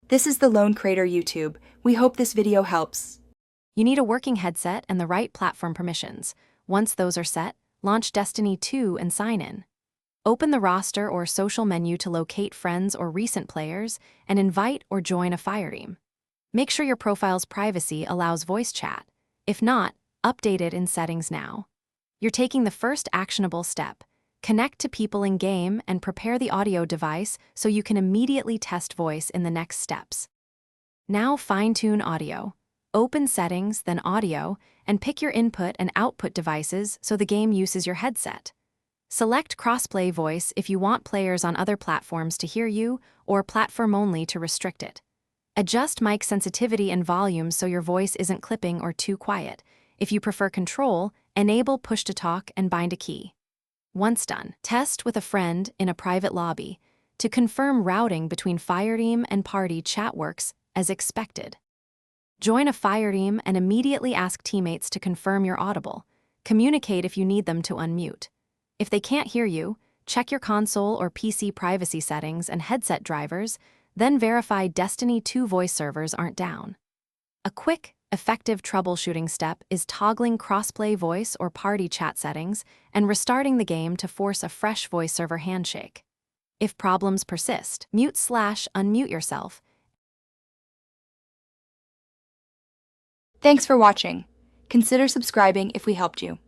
This is the Lone Crater YouTube. We hope this video helps. You need a working headset and the right platform permissions. Once those are set, launch Destiny 2 and sign in. Open the roster or social menu to locate friends or recent players and invite or join a fire team. Make sure your profile's privacy allows voice chat. If not, update it in settings now. You're taking the first actionable step. Connect to people in-game and prepare the audio device so you can immediately test voice in the next steps. Now fine-tune audio. Open Settings, then Audio, and pick your input and output devices so the game uses your headset. Select Crossplay Voice if you want players on other platforms to hear you, or Platform Only to restrict it. Adjust mic sensitivity and volume so your voice isn't clipping or too quiet. If you prefer control, enable push-to-talk and bind a key. Once done, test with a friend in a private lobby. To confirm routing between Fireteam and Party chat works as expected. Join a fire team and immediately ask teammates to confirm you're audible. Communicate if you need them to unmute. If they can't hear you, check your console or PC privacy settings and headset drivers, then verify Destiny 2 voice servers aren't down. A quick, effective troubleshooting step is toggling crossplay voice or party chat settings and restarting the game to force a fresh voice server handshake. If problems persist, mute/unmute yourself. Thanks for watching. Consider subscribing if we helped you.